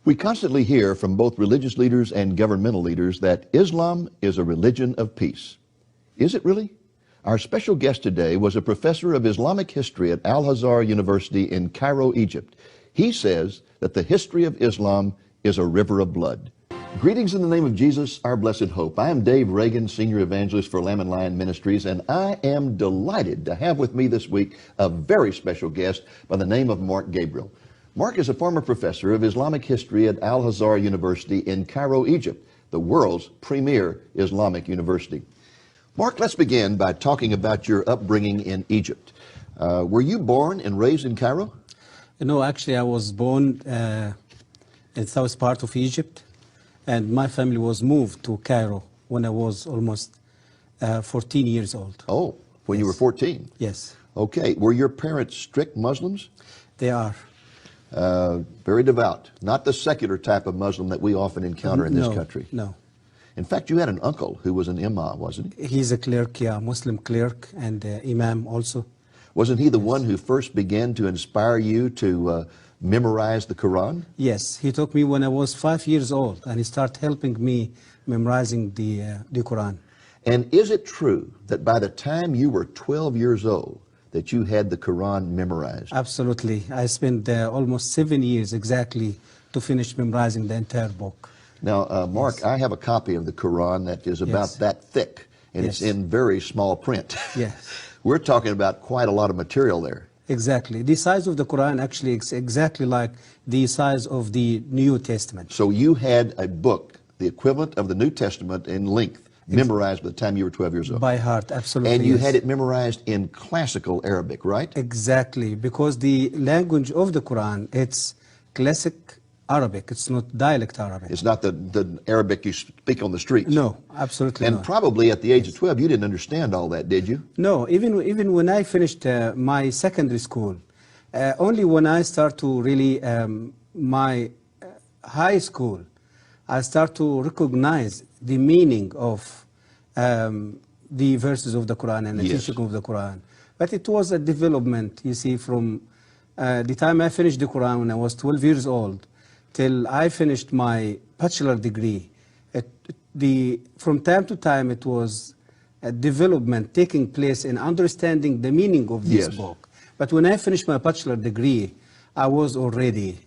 We constantly hear from both religious leaders and governmental leaders that Islam is a religion of peace. Is it really? Our special guest today was a professor of Islamic history at Al-Azhar University in Cairo, Egypt. He says that the history of Islam is a river of blood. Greetings in the name of Jesus, our blessed hope. I am Dave Reagan, Senior Evangelist for Lamb and Lion Ministries, and I am delighted to have with me this week a very special guest by the name of Mark Gabriel. Mark is a former professor of Islamic history at Al-Azhar University in Cairo, Egypt, the world's premier Islamic university. Mark, let's begin by talking about your upbringing in Egypt. Were you born and raised in Cairo? No, actually I was born in south part of Egypt, and my family was moved to Cairo when I was almost 14 years old. Oh, when Yes. you were 14? Yes. Okay. Were your parents strict Muslims? They are. Very devout. Not the secular type of Muslim that we often encounter in this No, country. No. In fact, you had an uncle who was an imam, wasn't he? He's a clerk, yeah, Muslim clerk, and imam also. Wasn't he the one who first began to inspire you to memorize the Quran? Yes, he took me when I was 5 years old, and he started helping me memorizing the Quran. And is it true that by the time you were 12 years old, that you had the Quran memorized? Absolutely. I spent almost 7 years exactly to finish memorizing the entire book. Now, Mark, Yes. I have a copy of the Quran that is about Yes. that thick, and it's Yes. in very small print. Yes. We're talking about quite a lot of material there. Exactly. The size of the Quran actually is exactly like the size of the New Testament. So you had a book, the equivalent of the New Testament in length, memorized by the time you were 12 years old. By heart, absolutely. And you yes. had it memorized in classical Arabic, right? Exactly, because the language of the Quran, it's classic Arabic. It's not dialect Arabic. It's not the Arabic you speak on the streets. No, absolutely And not. probably at the age of 12, you didn't understand all that, did you? No, even when I finished my secondary school, only when I start to really my high school, I start to recognize the meaning of the verses of the Quran and the Yes. teaching of the Quran. But it was a development, you see, from the time I finished the Quran when I was 12 years old till I finished my bachelor degree. From time to time it was a development taking place in understanding the meaning of this Yes. book. But when I finished my bachelor degree, I was already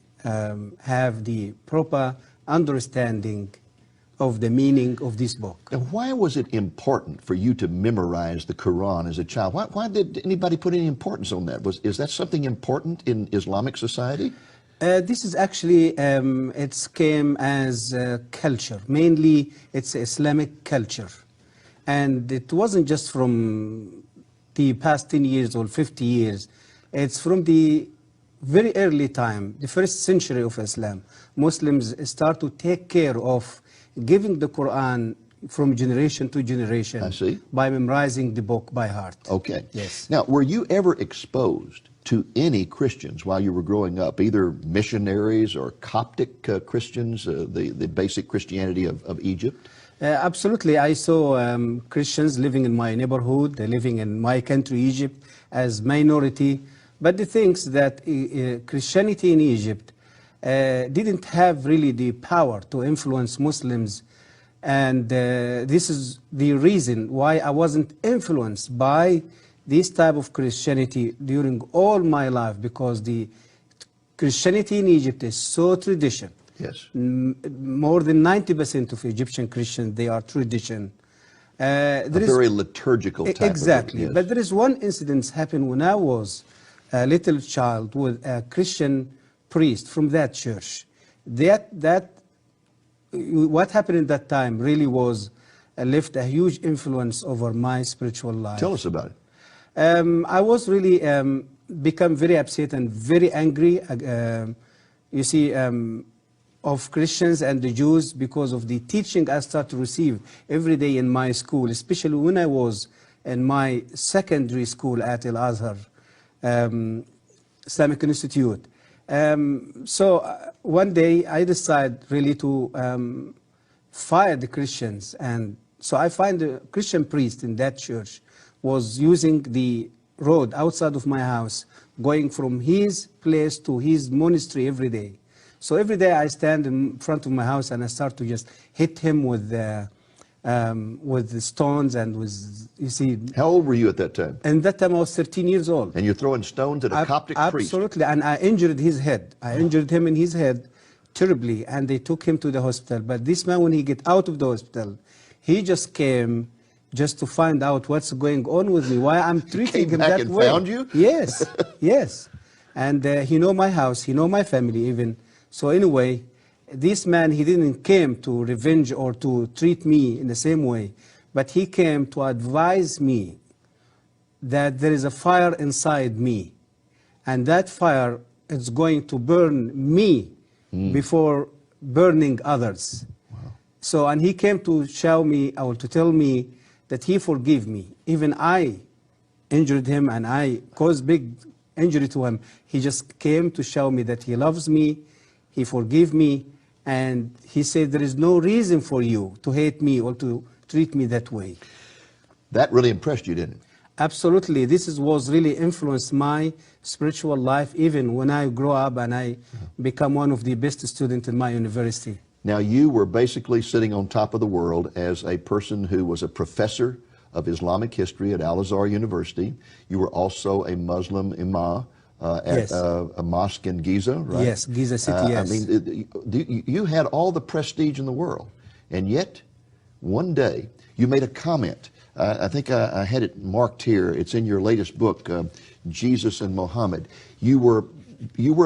have the proper understanding of the meaning of this book. And why was it important for you to memorize the Quran as a child? Why did anybody put any importance on that? Is that something important in Islamic society? This is actually, it came as culture. Mainly, it's Islamic culture. And it wasn't just from the past 10 years or 50 years. It's from the very early time, the first century of Islam. Muslims start to take care of giving the Quran from generation to generation. I see. By memorizing the book by heart. Okay. Yes. Now, were you ever exposed to any Christians while you were growing up, either missionaries or Coptic Christians, the basic Christianity of Egypt? Absolutely. I saw Christians living in my neighborhood, living in my country, Egypt, as minority. But the things that Christianity in Egypt didn't have really the power to influence Muslims. And this is the reason why I wasn't influenced by this type of Christianity during all my life, because the Christianity in Egypt is so tradition. Yes. More than 90% of Egyptian Christians, they are tradition. A very liturgical type exactly. of it, yes. But there is one incident happened when I was a little child with a Christian priest from that church. What happened at that time really was left a huge influence over my spiritual life. Tell us about it. I was really become very upset and very angry, you see, of Christians and the Jews because of the teaching I started to receive every day in my school, especially when I was in my secondary school at Al-Azhar Islamic Institute. So one day I decided really to fire the Christians, and so I find a Christian priest in that church was using the road outside of my house, going from his place to his monastery every day. So every day I stand in front of my house and I start to just hit him with the stones and with, you see. How old were you at that time? And that time I was 13 years old. And you're throwing stones at a Coptic priest? Absolutely, and I injured his head. I injured him in his head terribly, and they took him to the hospital. But this man, when he get out of the hospital, he just came just to find out what's going on with me, why I'm treating him that way. Came back and found you? Yes, yes. And he know my house, he know my family even. So anyway, this man, he didn't came to revenge or to treat me in the same way, but he came to advise me that there is a fire inside me, and that fire is going to burn me before burning others. Wow. So, and he came to show me, or to tell me that he forgive me. Even I injured him and I caused big injury to him. He just came to show me that he loves me, he forgive me, and he said there is no reason for you to hate me or to treat me that way. That really impressed you, didn't it? Absolutely. This was really influenced my spiritual life, even when I grow up and I become one of the best students in my university. Now, you were basically sitting on top of the world as a person who was a professor of Islamic history at Al-Azhar University. You were also a Muslim imam at a mosque in Giza, right? Yes, Giza City, yes. I mean, you had all the prestige in the world, and yet one day you made a comment. I think I had it marked here. It's in your latest book, Jesus and Muhammad. You were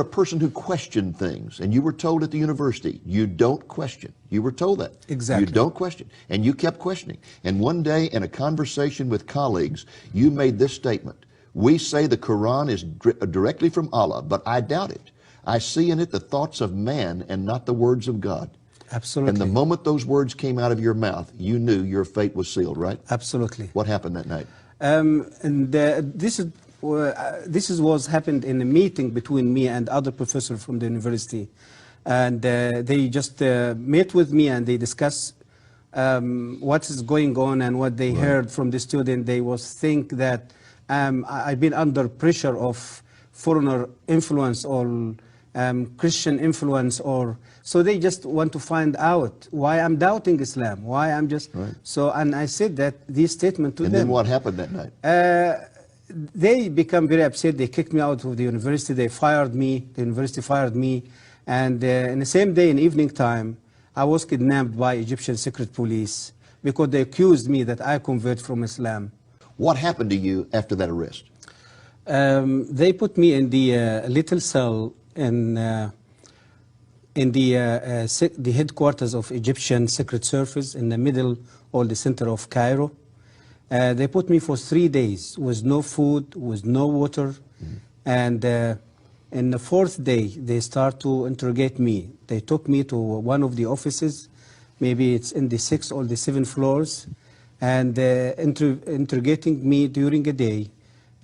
a person who questioned things, and you were told at the university, you don't question. You were told that. Exactly. You don't question. And you kept questioning. And one day in a conversation with colleagues, you made this statement. We say the Quran is directly from Allah, but I doubt it. I see in it the thoughts of man and not the words of God. Absolutely. And the moment those words came out of your mouth, you knew your fate was sealed, right? Absolutely. What happened that night? This was happened in a meeting between me and other professors from the university, and they just met with me and they discussed what is going on and what they heard from the student. They was think that I've been under pressure of foreigner influence or Christian influence, or so they just want to find out why I'm doubting Islam, why I'm just so. And I said that this statement to them. And then what happened that night? They become very upset. They kicked me out of the university. They fired me. The university fired me. And in the same day, in evening time, I was kidnapped by Egyptian secret police because they accused me that I converted from Islam. What happened to you after that arrest? They put me in the little cell in the headquarters of Egyptian Secret Service in the middle or the center of Cairo. They put me for 3 days with no food, with no water, and in the 4th day they start to interrogate me. They took me to one of the offices, maybe it's in the 6th or the 7th floors, and interrogating me during a day.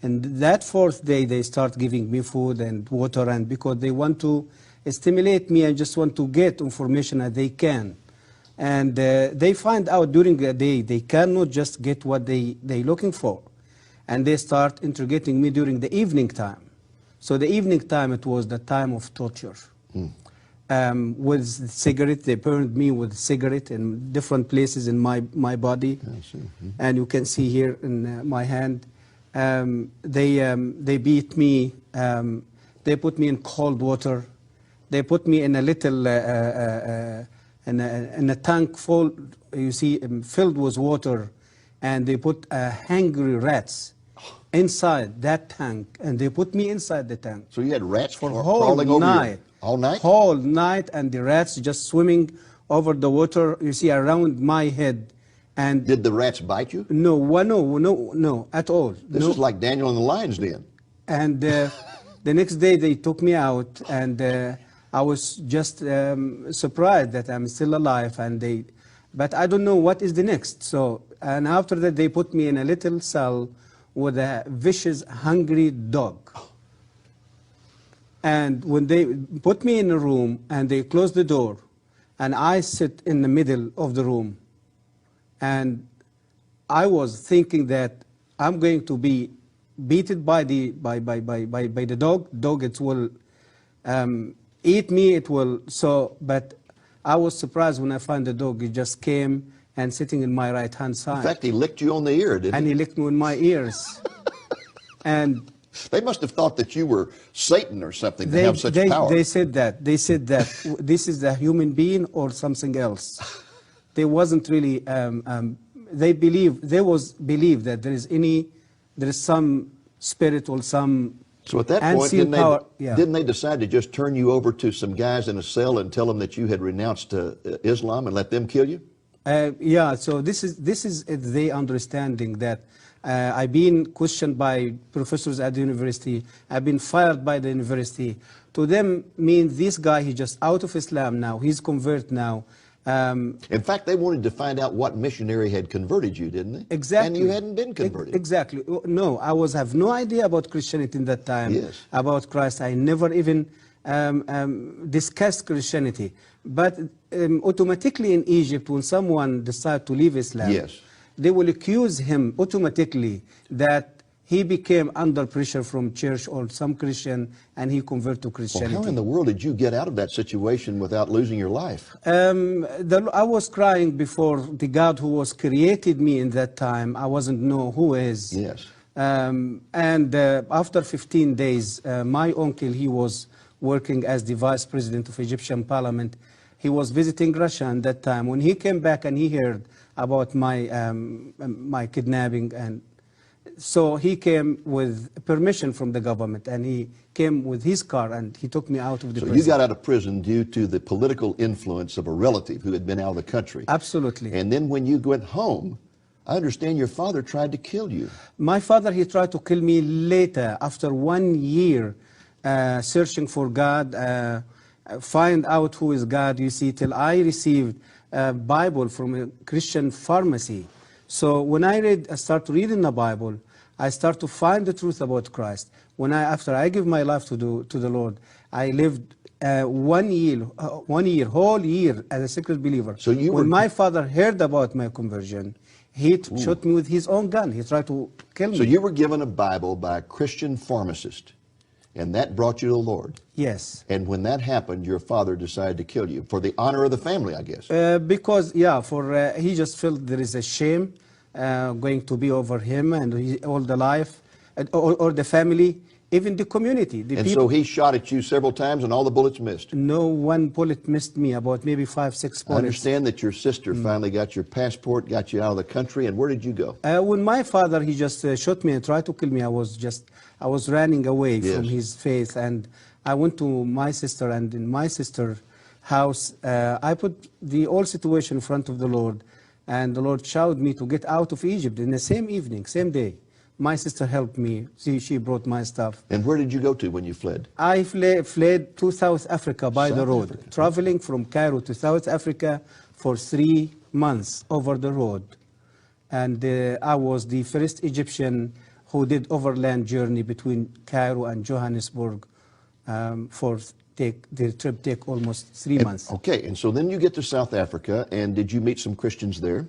And that 4th day they start giving me food and water, and because they want to stimulate me and just want to get information that they can. And they find out during the day they cannot just get what they looking for. And they start interrogating me during the evening time. So the evening time, it was the time of torture. With cigarette, they burned me with cigarette in different places in my body. I see. And you can see here in my hand. They beat me. They put me in cold water. They put me in a little in a tank full, you see, filled with water, and they put hungry rats inside that tank, and they put me inside the tank. So you had rats for crawling over you all night? Whole night, and the rats just swimming over the water, you see, around my head. And did the rats bite you? No, no, at all. This is like Daniel in the lion's den. And the next day they took me out, and I was just surprised that I'm still alive, but I don't know what is the next. So, and after that they put me in a little cell with a vicious, hungry dog. And when they put me in a room and they closed the door, and I sit in the middle of the room, and I was thinking that I'm going to be beaten by the dog. Dog, it will eat me, it will. So, but I was surprised when I found the dog. He just came and sitting in my right hand side. In fact, he licked you on the ear, didn't And he? he licked me in my ears. And They must have thought that you were Satan or something to have such power. they said that. They said that this is a human being or something else. They wasn't really, they believe that there is some spirit or some So at that point, unseen power. Yeah. didn't they decide to just turn you over to some guys in a cell and tell them that you had renounced Islam and let them kill you? Yeah, so this is the understanding that I've been questioned by professors at the university. I've been fired by the university. To them, means this guy, he's just out of Islam now. He's convert now. In fact, they wanted to find out what missionary had converted you, didn't they? Exactly. And you hadn't been converted. Exactly. No, I have no idea about Christianity in that time. Yes. About Christ. I never even discussed Christianity. But automatically in Egypt, when someone decides to leave Islam, Yes. they will accuse him automatically that he became under pressure from church or some Christian and he converted to Well, Christianity. how in the world did you get out of that situation without losing your life? I was crying before the God who was created me in that time. I wasn't know who is. Yes. After 15 days, my uncle, he was working as the vice president of Egyptian parliament. He was visiting Russia at that time. When he came back and he heard about my kidnapping, and so he came with permission from the government, and he came with his car and he took me out of the So prison. you got out of prison due to the political influence of a relative who had been out of the country. Absolutely. And then when you went home, I understand your father tried to kill you. My father, he tried to kill me later, after 1 year searching for God, find out who is God, you see, till I received a Bible from a Christian pharmacy. So when I start reading the Bible, I start to find the truth about Christ. After I give my life to the Lord, I lived 1 year, whole year as a secret believer. So when my father heard about my conversion, he shot me with his own gun. He tried to kill me. So you were given a Bible by a Christian pharmacist, and that brought you to the Lord. Yes. And when that happened, your father decided to kill you for the honor of the family, I guess. Because, yeah, he just felt there is a shame going to be over him and all the life, or the family, even the community. The And people. so he shot at you several times and all the bullets missed. No one bullet missed me, about maybe 5, 6 I bullets. understand that your sister finally got your passport, got you out of the country, and where did you go? When my father, he just shot me and tried to kill me, I was running away from his faith, and I went to my sister, and in my sister's house, I put the whole situation in front of the Lord, and the Lord showed me to get out of Egypt in the same evening, same day. My sister helped me. She brought my stuff. And where did you go to when you fled? I fled to South Africa by the road, traveling from Cairo to South Africa for 3 months over the road. And I was the first Egyptian who did overland journey between Cairo and Johannesburg the trip take almost 3 months. Okay, and so then you get to South Africa, and did you meet some Christians there?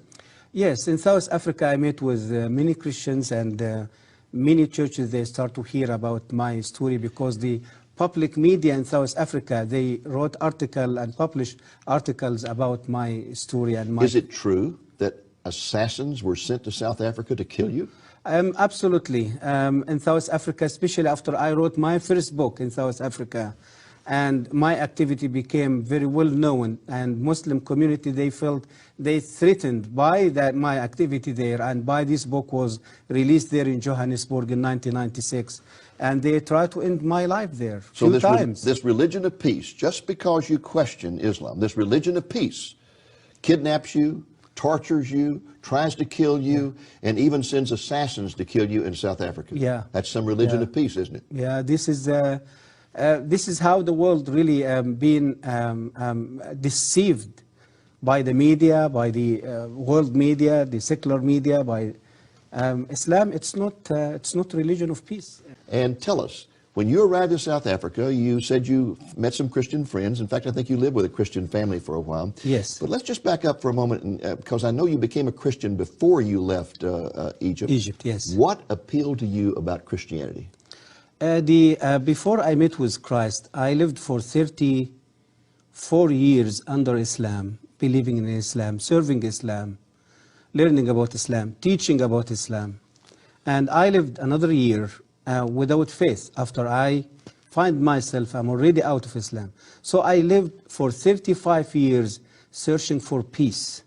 Yes, in South Africa I met with many Christians, and many churches, they start to hear about my story because the public media in South Africa, they wrote articles and published articles about my story. And my. Is it true that assassins were sent to South Africa to kill you? Absolutely. In South Africa, especially after I wrote my first book in South Africa, and my activity became very well known, and Muslim community, they felt they threatened by my activity there, and by this book was released there in Johannesburg in 1996, and they tried to end my life there few times. This religion of peace, just because you question Islam, this religion of peace kidnaps you, tortures you, tries to kill you, and even sends assassins to kill you in South Africa. Yeah. That's some religion of peace, isn't it? Yeah, this is how the world really been deceived by the media, by the world media, the secular media, by Islam. It's not religion of peace. And tell us, when you arrived in South Africa, you said you met some Christian friends. In fact, I think you lived with a Christian family for a while. Yes. But let's just back up for a moment, because I know you became a Christian before you left Egypt. Egypt, yes. What appealed to you about Christianity? Before I met with Christ, I lived for 34 years under Islam, believing in Islam, serving Islam, learning about Islam, teaching about Islam. And I lived another year without faith after I find myself, I'm already out of Islam. So I lived for 35 years searching for peace,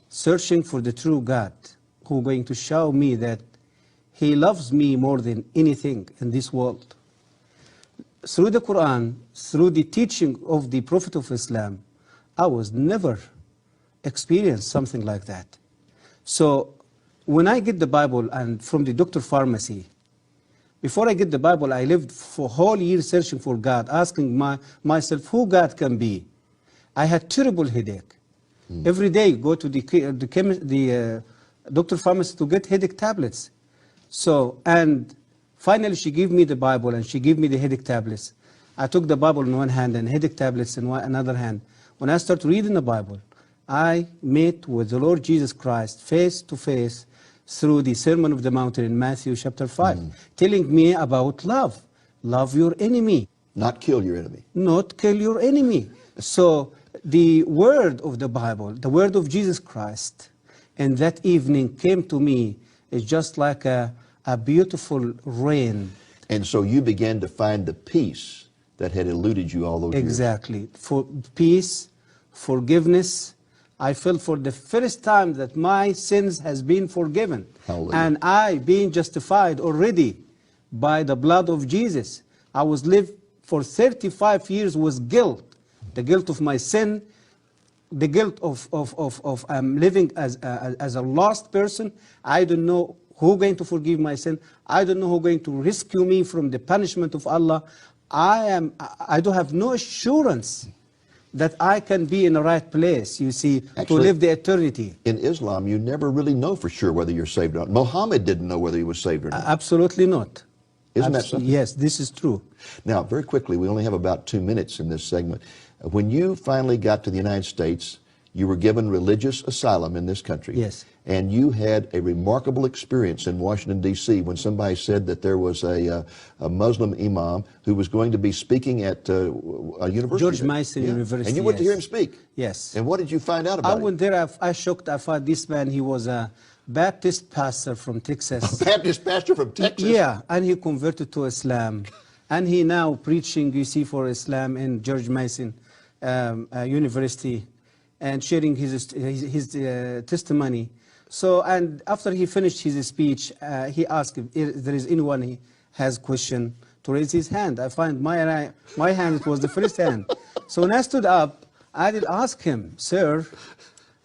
searching for the true God who is going to show me that He loves me more than anything in this world. Through the Quran, through the teaching of the Prophet of Islam, I was never experienced something like that. So when I get the Bible and from the doctor pharmacy, before I get the Bible, I lived for a whole year searching for God, asking myself who God can be. I had terrible headache. Every day go to the doctor pharmacy to get headache tablets. So, and finally she gave me the Bible and she gave me the headache tablets. I took the Bible in one hand and headache tablets in another hand. When I started reading the Bible, I met with the Lord Jesus Christ face to face through the Sermon of the Mount in Matthew chapter 5, telling me about love. Love your enemy. Not kill your enemy. Not kill your enemy. So the word of the Bible, the word of Jesus Christ, and that evening came to me is just like a beautiful rain. And so you began to find the peace that had eluded you all those years. Exactly. For peace, forgiveness. I felt for the first time that my sins has been forgiven. Hallelujah. And I being justified already by the blood of Jesus. I was lived for 35 years with guilt. The guilt of my sin, the guilt of I'm living as a lost person. I don't know who going to forgive my sin. I don't know who going to rescue me from the punishment of Allah. I don't have no assurance that I can be in the right place, you see, Actually, to live the eternity. In Islam, you never really know for sure whether you're saved or not. Muhammad didn't know whether he was saved or not. Absolutely not. Isn't that something? Yes, this is true. Now, very quickly, we only have about 2 minutes in this segment. When you finally got to the United States, you were given religious asylum in this country. Yes. And you had a remarkable experience in Washington, D.C. when somebody said that there was a Muslim imam who was going to be speaking at a university. George Mason University. And you went to hear him speak. Yes. And what did you find out about I him? went there, I shocked. I thought this man, he was a Baptist pastor from Texas. A Baptist pastor from Texas? Yeah, and he converted to Islam. And he now preaching, you see, for Islam in George Mason University and sharing his testimony. So, and after he finished his speech, he asked if there is anyone he has question to raise his hand. I find my hand was the first hand. So when I stood up, I did ask him, sir,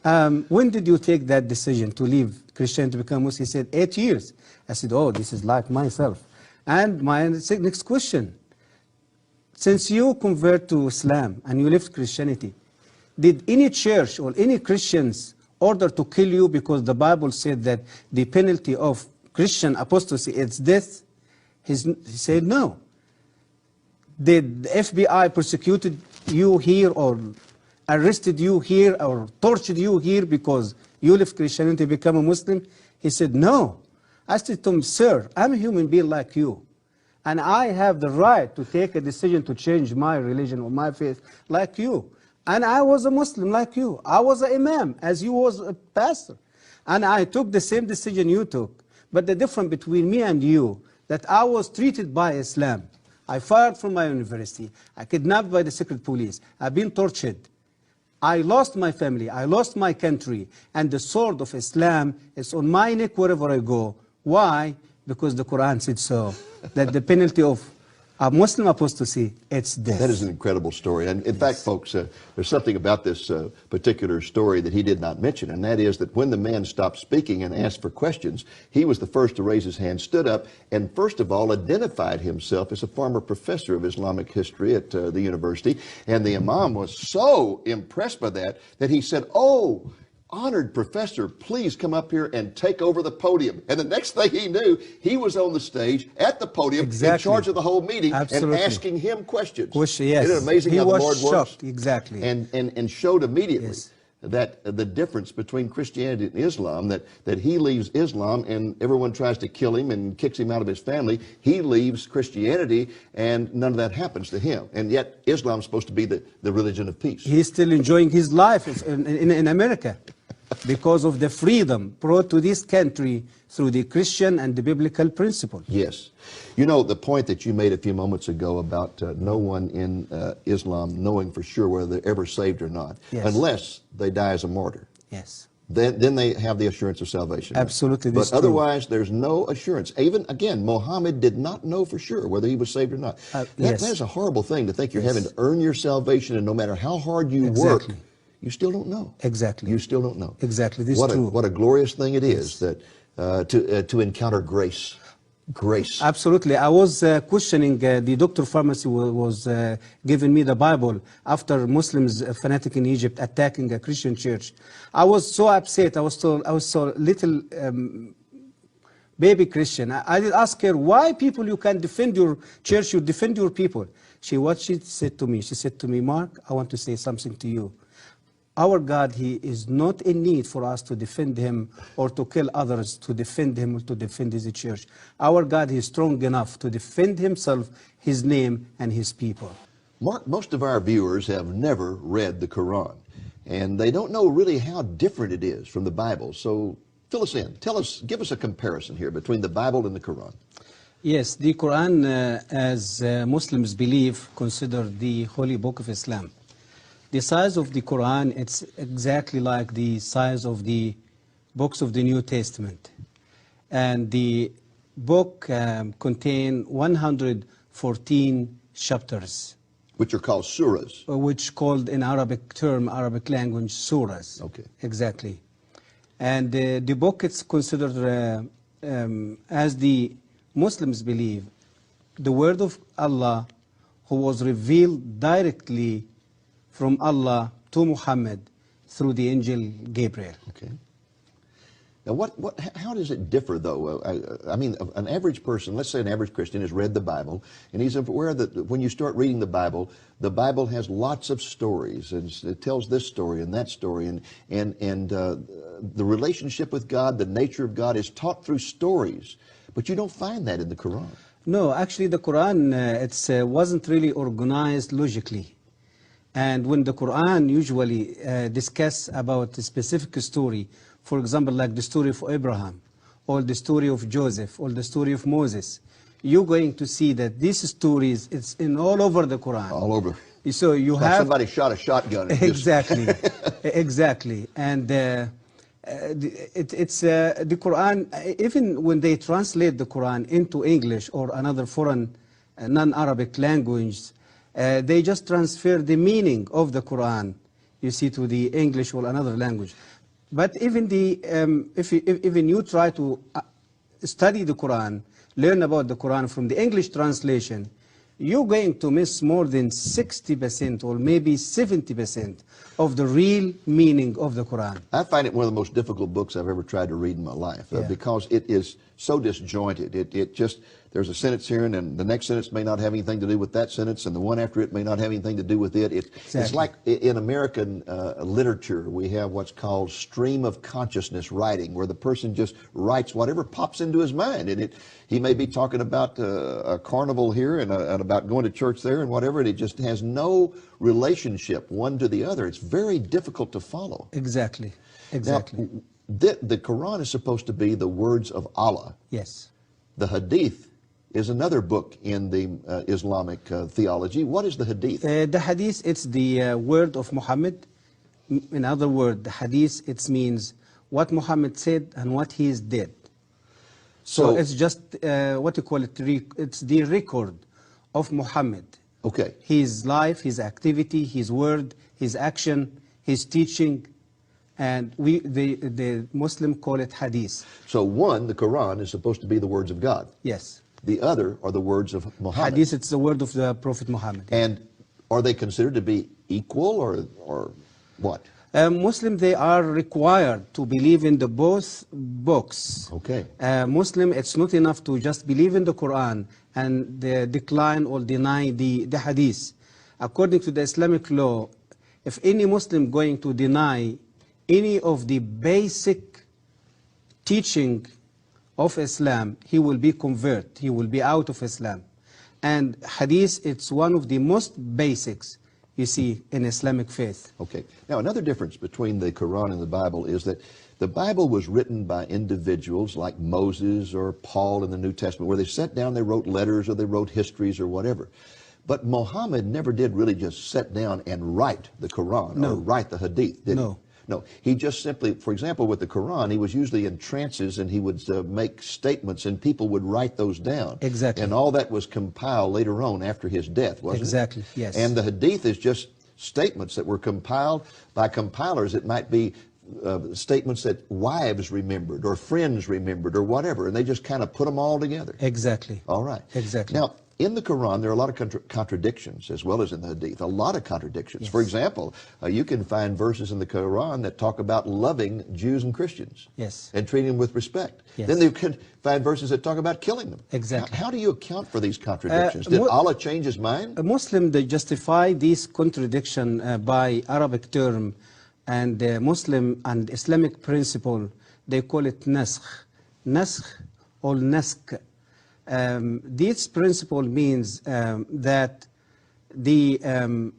when did you take that decision to leave Christianity to become Muslim? He said, 8 years. I said, oh, this is like myself. And my next question, since you convert to Islam and you left Christianity, did any church or any Christians order to kill you because the Bible said that the penalty of Christian apostasy is death? He said no. Did the FBI persecuted you here or arrested you here or tortured you here because you left Christianity to become a Muslim? He said no. I said to him, sir, I'm a human being like you. And I have the right to take a decision to change my religion or my faith like you. And I was a Muslim like you. I was an imam as you was a pastor. And I took the same decision you took. But the difference between me and you, that I was treated by Islam. I fired from my university. I kidnapped by the secret police. I've been tortured. I lost my family. I lost my country. And the sword of Islam is on my neck wherever I go. Why? Because the Quran said so. That the penalty of a Muslim apostasy, it's death. That is an incredible story. And in fact, folks, there's something about this particular story that he did not mention, and that is that when the man stopped speaking and asked for questions, he was the first to raise his hand, stood up, and first of all identified himself as a former professor of Islamic history at the university. And the imam was so impressed by that he said, oh, honored professor, please come up here and take over the podium. And the next thing he knew, he was on the stage at the podium in charge of the whole meeting. Absolutely. And asking him questions. Yes. Isn't it amazing he how was the Lord shocked. works? Exactly. And showed immediately that the difference between Christianity and Islam, that he leaves Islam and everyone tries to kill him and kicks him out of his family. He leaves Christianity and none of that happens to him. And yet Islam's supposed to be the religion of peace. He's still enjoying his life in America because of the freedom brought to this country through the Christian and the biblical principle. Yes. You know, the point that you made a few moments ago about no one in Islam knowing for sure whether they're ever saved or not, Yes. unless they die as a martyr. Yes. Then they have the assurance of salvation. Absolutely. But otherwise, there's no assurance. Even, again, Muhammad did not know for sure whether he was saved or not. Yes. That is a horrible thing to think you're having to earn your salvation, and no matter how hard you work, you still don't know. Exactly. You still don't know. Exactly. This is true. What a glorious thing it is that to encounter grace. Grace. Absolutely. I was questioning the doctor pharmacy was giving me the Bible after Muslims, fanatic in Egypt, attacking a Christian church. I was so upset. I was so little baby Christian. I did ask her, why people you can defend your church, you defend your people. What she said to me, Mark, I want to say something to you. Our God, He is not in need for us to defend Him or to kill others to defend Him or to defend His church. Our God, He is strong enough to defend Himself, His name, and His people. Mark, most of our viewers have never read the Quran, and they don't know really how different it is from the Bible. So fill us in. Give us a comparison here between the Bible and the Quran. Yes, the Quran, as Muslims believe, considered the holy book of Islam. The size of the Quran, it's exactly like the size of the books of the New Testament. And the book contains 114 chapters. Which are called surahs. Which called in Arabic language, surahs. Okay. Exactly. And the book is considered, as the Muslims believe, the word of Allah, who was revealed directly from Allah to Muhammad through the angel Gabriel. Okay. Now, how does it differ, though? I mean, an average person, let's say an average Christian, has read the Bible, and he's aware that when you start reading the Bible has lots of stories, and it tells this story and that story, and the relationship with God, the nature of God, is taught through stories. But you don't find that in the Quran. No, actually, the Quran wasn't really organized logically. And when the Quran usually discuss about a specific story, for example, like the story of Abraham, or the story of Joseph, or the story of Moses, you're going to see that these stories, it's in all over the Quran. All over. So you have... somebody shot a shotgun. And exactly, exactly. And the Quran, even when they translate the Quran into English or another foreign non-Arabic language, they just transfer the meaning of the Quran, you see, to the English or another language. But even even you try to study the Quran, learn about the Quran from the English translation, you're going to miss more than 60% or maybe 70% of the real meaning of the Quran. I find it one of the most difficult books I've ever tried to read in my life because it is so disjointed. It just, there's a sentence here and then the next sentence may not have anything to do with that sentence and the one after it may not have anything to do with it. It's like in American literature, we have what's called stream of consciousness writing, where the person just writes whatever pops into his mind. And he may be talking about a carnival here and about going to church there and whatever, and it just has no relationship one to the other. It's very difficult to follow. Exactly, exactly. Now, the Quran is supposed to be the words of Allah. Yes. The Hadith is another book in the Islamic theology. What is the Hadith? The Hadith, it's the word of Muhammad. In other words, the Hadith, it means what Muhammad said and what he did. So it's just, what you call it, it's the record of Muhammad. Okay. His life, his activity, his word, his action, his teaching, and the Muslim call it Hadith. So one, the Quran, is supposed to be the words of God. Yes. The other are the words of Muhammad. Hadith, it's the word of the Prophet Muhammad. And are they considered to be equal or what? Muslim, they are required to believe in the both books. Okay. Muslim, it's not enough to just believe in the Quran and decline or deny the Hadith. According to the Islamic law, if any Muslim going to deny any of the basic teaching of Islam, he will be convert. He will be out of Islam. And hadith, it's one of the most basics you see in Islamic faith. Okay. Now, another difference between the Quran and the Bible is that the Bible was written by individuals like Moses or Paul in the New Testament, where they sat down, they wrote letters, or they wrote histories or whatever. But Muhammad never did really just sit down and write the Quran or write the hadith, did he? No, he just simply, for example, with the Quran, he was usually in trances and he would make statements and people would write those down. Exactly. And all that was compiled later on after his death, wasn't it? Exactly, yes. And the hadith is just statements that were compiled by compilers. It might be statements that wives remembered or friends remembered or whatever, and they just kind of put them all together. Exactly. All right. Exactly. Now, in the Quran, there are a lot of contradictions, as well as in the Hadith, a lot of contradictions. Yes. For example, you can find verses in the Quran that talk about loving Jews and Christians. Yes. And treating them with respect. Yes. Then you can find verses that talk about killing them. Exactly. How do you account for these contradictions? Did Allah change his mind? A Muslim, they justify this contradiction by Arabic term, and Muslim and Islamic principle, they call it naskh. Naskh or nask. This principle means that the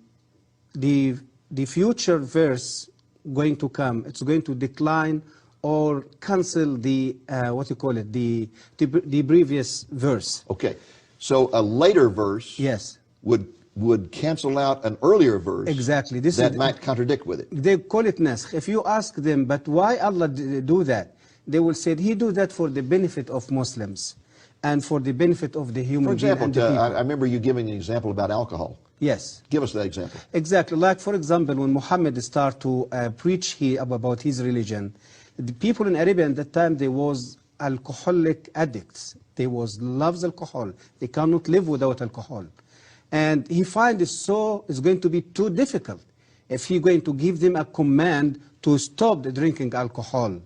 future verse going to come, it's going to decline or cancel the what you call it, the previous verse. Okay, so a later verse, yes, would cancel out an earlier verse. Exactly. That might contradict with it. They call it naskh. If you ask them, but why Allah do that? They will say He do that for the benefit of Muslims and for the benefit of the human being. For example, I remember you giving an example about alcohol. Yes. Give us that example. Exactly. Like, for example, when Muhammad started to preach about his religion, the people in Arabia at that time, they was alcoholic addicts. They loves alcohol. They cannot live without alcohol. And he finds it's going to be too difficult if he's going to give them a command to stop drinking alcohol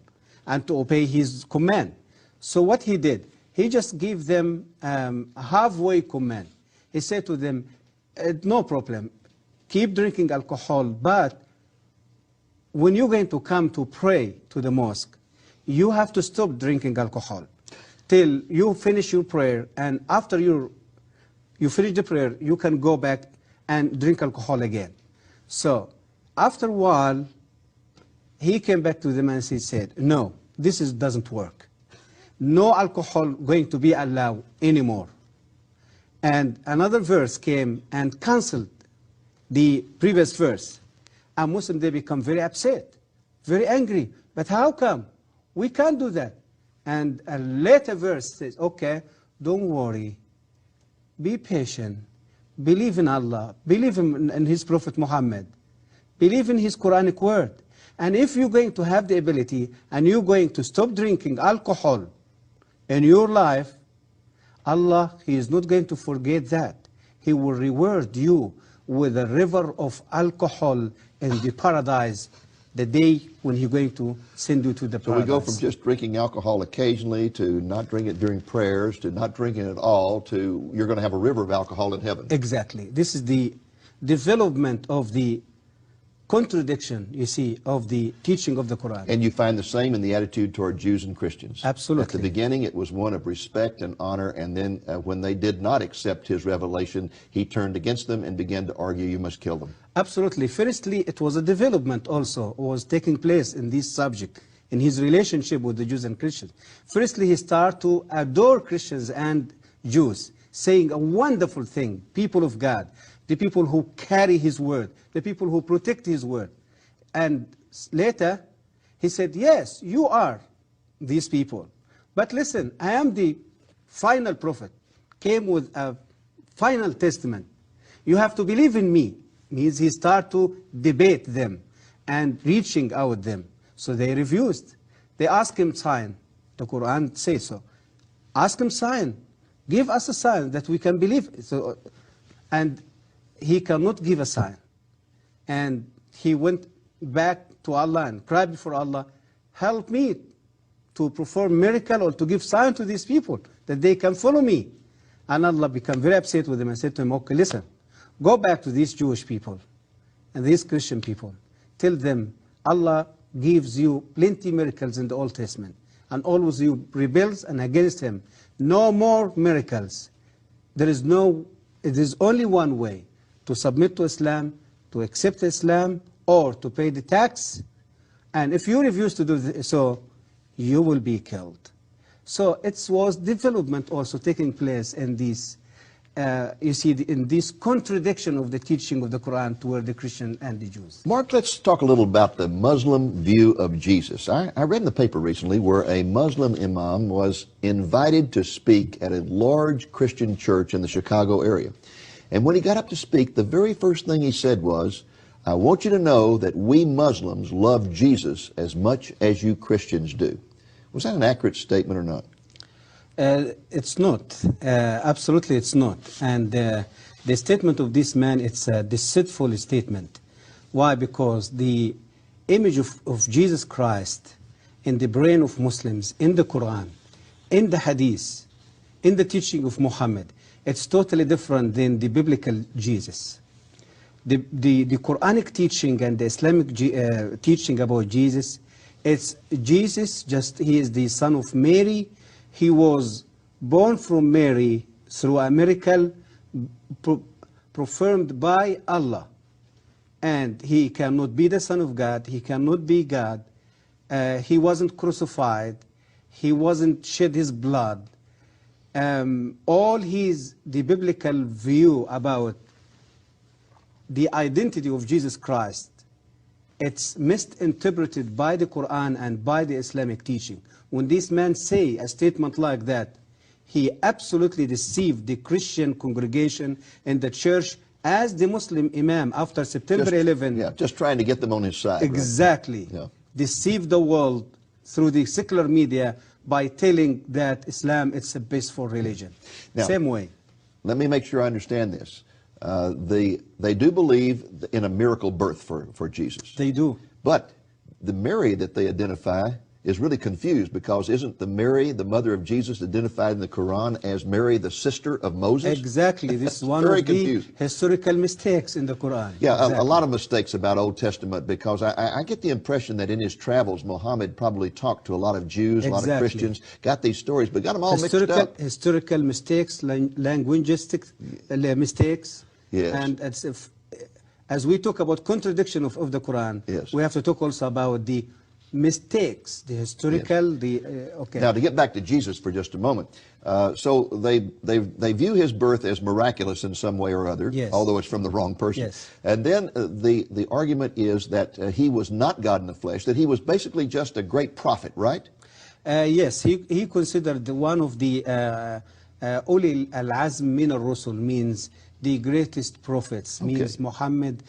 and to obey his command. So what he did, he just gave them a halfway command. He said to them, no problem, keep drinking alcohol, but when you're going to come to pray to the mosque, you have to stop drinking alcohol till you finish your prayer, and after you finish the prayer, you can go back and drink alcohol again. So after a while, he came back to them and he said, no, this doesn't work. No alcohol going to be allowed anymore. And another verse came and canceled the previous verse. And Muslims, they become very upset, very angry. But how come? We can't do that. And a later verse says, okay, don't worry. Be patient. Believe in Allah. Believe in His Prophet Muhammad. Believe in His Quranic word. And if you're going to have the ability and you're going to stop drinking alcohol in your life, Allah, He is not going to forget that. He will reward you with a river of alcohol in the paradise the day when He's going to send you to the paradise. So we go from just drinking alcohol occasionally to not drinking it during prayers to not drinking it at all to you're going to have a river of alcohol in heaven. Exactly. This is the development of the contradiction, you see, of the teaching of the Quran. And you find the same in the attitude toward Jews and Christians. Absolutely. At the beginning, it was one of respect and honor, and then when they did not accept His revelation, He turned against them and began to argue, you must kill them. Absolutely. Firstly, it was a development also was taking place in this subject, in His relationship with the Jews and Christians. Firstly, He started to adore Christians and Jews, saying a wonderful thing, people of God, the people who carry His word, the people who protect His word. And later, He said, yes, you are these people. But listen, I am the final prophet, came with a final testament. You have to believe in me. Means He started to debate them and reaching out them. So they refused. They asked Him sign. The Quran says so. Ask Him sign. Give us a sign that we can believe. So, and He cannot give a sign. And he went back to Allah and cried before Allah, help me to perform miracle or to give sign to these people that they can follow me. And Allah became very upset with him and said to him, okay, listen, go back to these Jewish people and these Christian people. Tell them Allah gives you plenty miracles in the Old Testament, and always you rebels and against him. No more miracles. It is only one way: to submit to Islam, to accept Islam, or to pay the tax. And if you refuse to do so, you will be killed. So it was development also taking place in this, you see, in this contradiction of the teaching of the Quran toward the Christian and the Jews. Mark, let's talk a little about the Muslim view of Jesus. I read in the paper recently where a Muslim imam was invited to speak at a large Christian church in the Chicago area. And when he got up to speak, the very first thing he said was, "I want you to know that we Muslims love Jesus as much as you Christians do." Was that an accurate statement or not? It's not. Absolutely it's not. And the statement of this man, it's a deceitful statement. Why? Because the image of Jesus Christ in the brain of Muslims, in the Quran, in the Hadith, in the teaching of Muhammad, it's totally different than the biblical Jesus. The Quranic teaching and the Islamic teaching about Jesus, it's Jesus, just he is the son of Mary. He was born from Mary through a miracle performed by Allah. And he cannot be the son of God. He cannot be God. He wasn't crucified. He wasn't shed his blood. The biblical view about the identity of Jesus Christ, it's misinterpreted by the Quran and by the Islamic teaching. When this man say a statement like that, he absolutely deceived the Christian congregation in the church as the Muslim imam after September 11. Yeah, just trying to get them on his side. Exactly. Right? Yeah. Deceived the world through the secular media by telling that Islam it's a peaceful religion. Now, same way. Let me make sure I understand this. They do believe in a miracle birth for Jesus. They do. But the Mary that they identify is really confused, because isn't the Mary, the mother of Jesus, identified in the Quran as Mary, the sister of Moses? Exactly. This is one Very of the confusing. historical mistakes in the Quran. Yeah, exactly. a lot of mistakes about Old Testament, because I get the impression that in his travels, Muhammad probably talked to a lot of Jews, a lot of Christians, got these stories, but got them all mixed up. Historical mistakes, linguistic mistakes. Yes. And as we talk about contradiction of the Quran, yes, we have to talk also about the mistakes, the historical, yes, okay. Now, to get back to Jesus for just a moment, so they view his birth as miraculous in some way or other, yes, although it's from the wrong person. Yes. And then the argument is that he was not God in the flesh, that he was basically just a great prophet, right? Yes, he considered one of the Uli al-Azm min al-Rusul, means the greatest prophets, okay, means Muhammad,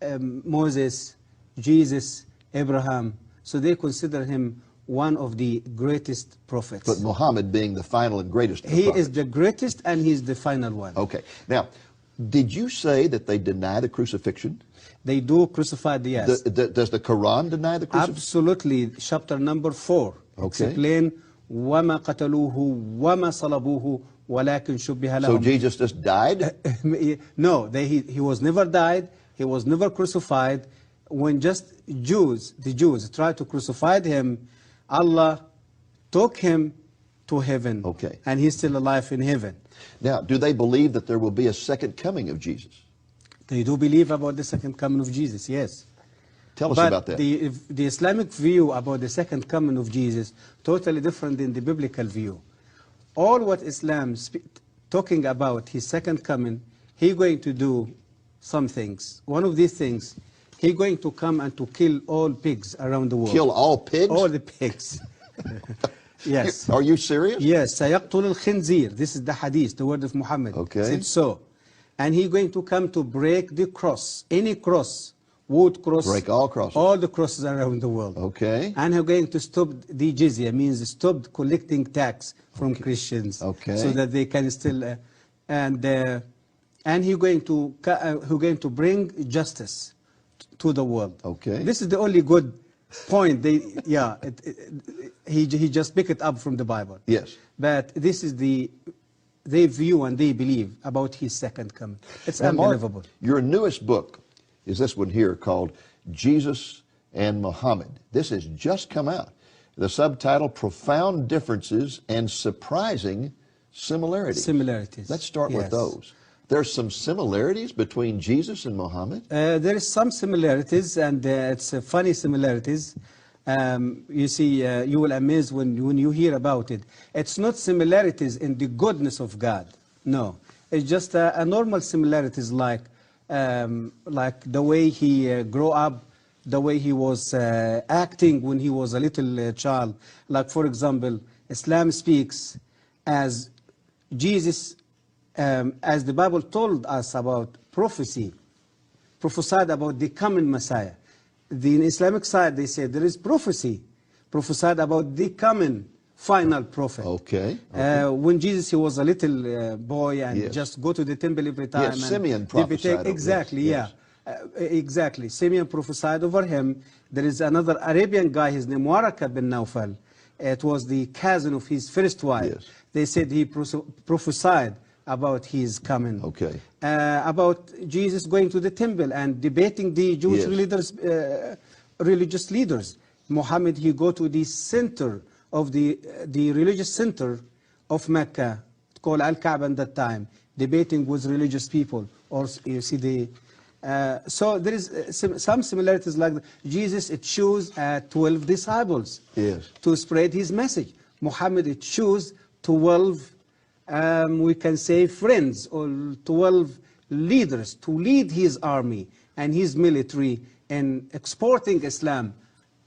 Moses, Jesus, Abraham. So they consider him one of the greatest prophets. But Muhammad being the final and greatest of the prophets. He is the greatest and he's the final one. Okay. Now, did you say that they deny the crucifixion? They do crucify the yes. Does the Quran deny the crucifixion? Absolutely. Chapter number 4. Okay. Explain وَمَا قَتَلُوهُ وَمَا صَلَبُوهُ وَلَكِنْ شُبِّهَ لَهُمْ. So Jesus just died? No, he was never died. He was never crucified. When just the Jews tried to crucify him, Allah took him to heaven. Okay. And he's still alive in heaven. Now, do they believe that there will be a second coming of Jesus? They do believe about the second coming of Jesus, yes. Tell us about that. The Islamic view about the second coming of Jesus, totally different than the biblical view. All what Islam talking about his second coming, he going to do some things. One of these things, he going to come and to kill all pigs around the world. Kill all pigs? All the pigs. Yes. Are you serious? Yes. سيقتل الخنزير. This is the hadith, the word of Muhammad. Okay. Said so. And he going to come to break the cross, any cross, wood cross. Break all crosses. All the crosses around the world. Okay. And he's going to stop the jizya, means stop collecting tax from Christians. Okay. So that they can still, and he's going to bring justice to the world. Okay. This is the only good point. He just picked it up from the Bible. Yes. But this is they view and they believe about his second coming. It's Now, unbelievable. Mark, your newest book is this one here called Jesus and Muhammad. This has just come out. The subtitle, Profound Differences and Surprising Similarities. Similarities. Let's start with those. There's some similarities between Jesus and Muhammad? There is some similarities, and it's funny similarities. You see, you will amaze when you hear about it. It's not similarities in the goodness of God. No. It's just a normal similarities like the way he grew up, the way he was acting when he was a little child. Like, for example, Islam speaks as Jesus, as the Bible told us about prophecy, prophesied about the coming Messiah. The Islamic side, they say there is prophecy, prophesied about the coming final prophet. Okay. When Jesus, he was a little boy and just go to the temple every time. Yes, Simeon prophesied. Exactly, yes. Exactly. Simeon prophesied over him. There is another Arabian guy, his name Waraka bin Nawfal. It was the cousin of his first wife. Yes. They said he prophesied about his coming. Okay. About Jesus going to the temple and debating the Jewish religious leaders. Muhammad, he go to the center of the religious center of Mecca, called Al-Kaaba at that time, debating with religious people. Or you see the so there is some similarities like that. Jesus, it chose 12 disciples to spread his message. Muhammad, it chose 12, we can say, friends, or 12 leaders to lead his army and his military in exporting Islam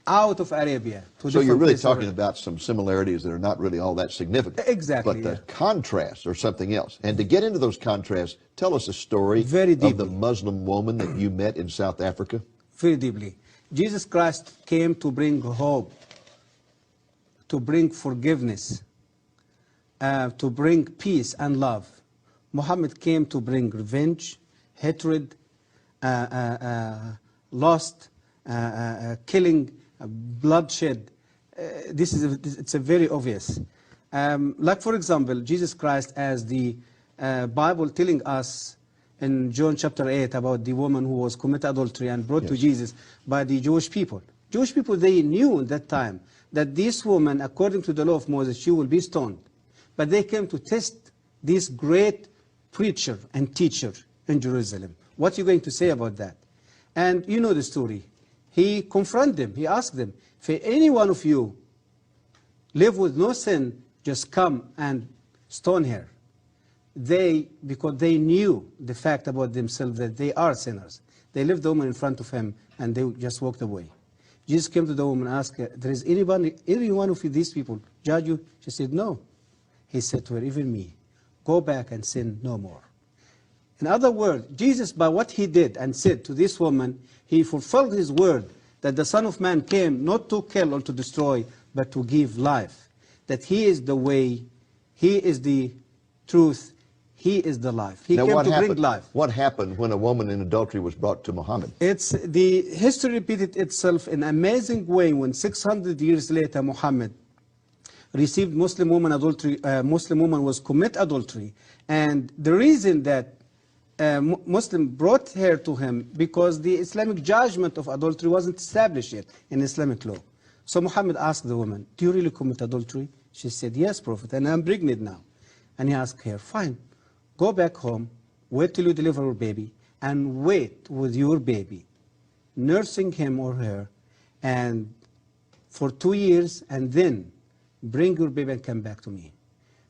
out of Arabia. So you're really talking about some similarities that are not really all that significant. Exactly. But the contrasts are something else. And to get into those contrasts, tell us a story of the Muslim woman that you met in South Africa. Very deeply. Jesus Christ came to bring hope, to bring forgiveness, to bring peace and love. Muhammad came to bring revenge, hatred, lust, killing, bloodshed. It's a very obvious. Like, for example, Jesus Christ, as the Bible telling us in John chapter 8 about the woman who was committed adultery and brought to Jesus by the Jewish people. Jewish people, they knew at that time that this woman, according to the law of Moses, she will be stoned. But they came to test this great preacher and teacher in Jerusalem. What are you going to say about that? And you know the story. He confronted them. He asked them, if any one of you live with no sin, just come and stone her. Because they knew the fact about themselves that they are sinners. They left the woman in front of him and they just walked away. Jesus came to the woman and asked her, there is any one of these people judge you? She said, no. He said to her, even me, go back and sin no more. In other words, Jesus, by what he did and said to this woman, he fulfilled his word that the Son of Man came not to kill or to destroy, but to give life. That he is the way, he is the truth, he is the life. He came to bring life. What happened when a woman in adultery was brought to Muhammad? The history repeated itself in an amazing way when 600 years later Muhammad received Muslim woman adultery. Muslim woman was commit adultery, and the reason that Muslim brought her to him because the Islamic judgment of adultery wasn't established yet in Islamic law. So Muhammad asked the woman, do you really commit adultery? She said, yes, Prophet, and I'm pregnant now. And he asked her, fine, go back home, wait till you deliver your baby, and wait with your baby, nursing him or her, and for 2 years, and then bring your baby and come back to me.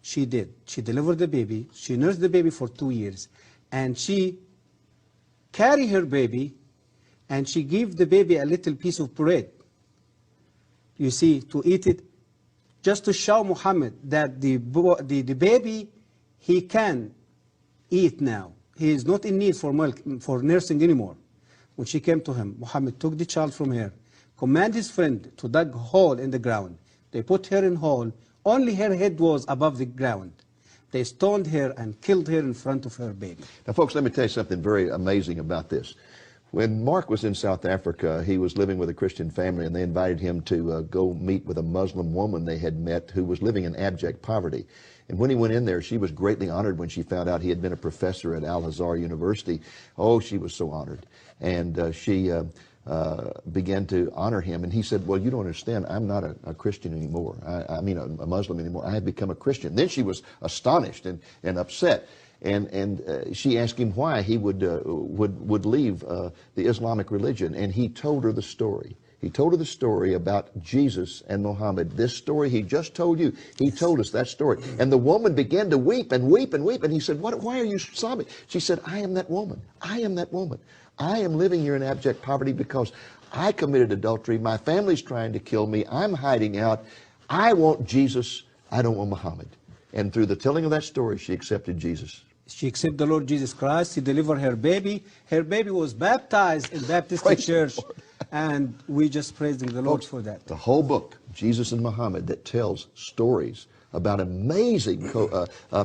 She did. She delivered the baby. She nursed the baby for 2 years. And she carried her baby, and she gave the baby a little piece of bread, you see, to eat it, just to show Muhammad that the baby, he can eat now. He is not in need for milk, for nursing anymore. When she came to him, Muhammad took the child from her, commanded his friend to dig a hole in the ground. They put her in a hole. Only her head was above the ground. They stoned her and killed her in front of her baby. Now, folks, let me tell you something very amazing about this. When Mark was in South Africa, he was living with a Christian family, and they invited him to go meet with a Muslim woman they had met who was living in abject poverty. And when he went in there, she was greatly honored when she found out he had been a professor at Al-Azhar University. Oh, she was so honored. And she began to honor him. And he said, well, you don't understand. I'm not a Christian anymore. I mean, a Muslim anymore. I have become a Christian. Then she was astonished and upset. And she asked him why he would leave the Islamic religion. And he told her the story. He told her the story about Jesus and Muhammad. This story he just told you. He told us that story. And the woman began to weep and weep and weep. And he said, why are you sobbing? She said, I am that woman. I am that woman. I am living here in abject poverty because I committed adultery. My family's trying to kill me. I'm hiding out. I want Jesus. I don't want Muhammad. And through the telling of that story, she accepted Jesus. She accepted the Lord Jesus Christ. She delivered her baby. Her baby was baptized in Baptist Church. And we just praising the Lord for that. The whole book, Jesus and Muhammad, that tells stories about amazing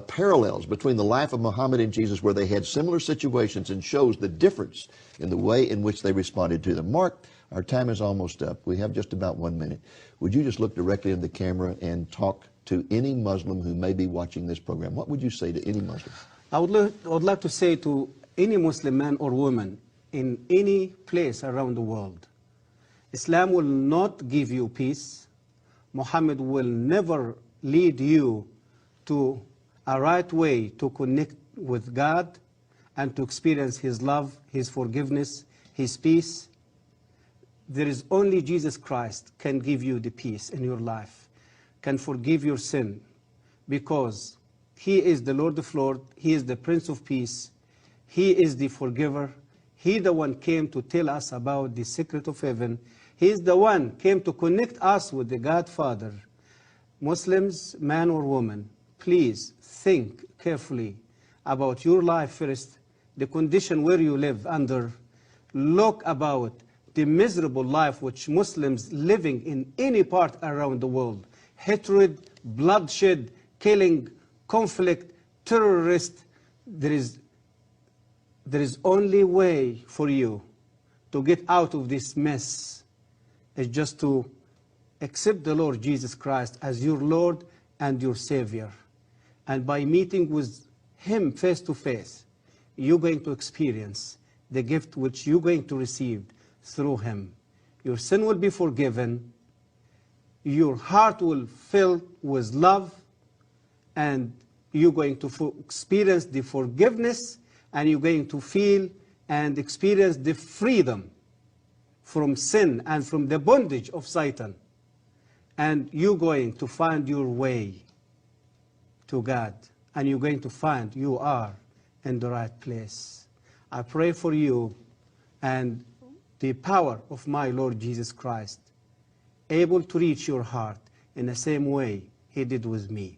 parallels between the life of Muhammad and Jesus, where they had similar situations, and shows the difference in the way in which they responded to them. Mark, our time is almost up. We have just about 1 minute. Would you just look directly in the camera and talk to any Muslim who may be watching this program? What would you say to any Muslim? I would like to say to any Muslim man or woman in any place around the world, Islam will not give you peace. Muhammad will never lead you to a right way to connect with God and to experience His love, His forgiveness, His peace. There is only Jesus Christ can give you the peace in your life, can forgive your sin, because He is the Lord of Lords, He is the Prince of Peace, He is the forgiver. He the one came to tell us about the secret of heaven. He is the one came to connect us with the God Father. Muslims, man or woman, please think carefully about your life first, the condition where you live under. Look about the miserable life which Muslims living in any part around the world. Hatred, bloodshed, killing, conflict, terrorist. There is only way for you to get out of this mess is just to accept the Lord Jesus Christ as your Lord and your Savior. And by meeting with Him face to face, you're going to experience the gift which you're going to receive through Him. Your sin will be forgiven, your heart will fill with love, and you're going to experience the forgiveness, and you're going to feel and experience the freedom from sin and from the bondage of Satan. And you're going to find your way to God, and you're going to find you are in the right place. I pray for you and the power of my Lord Jesus Christ, able to reach your heart in the same way He did with me.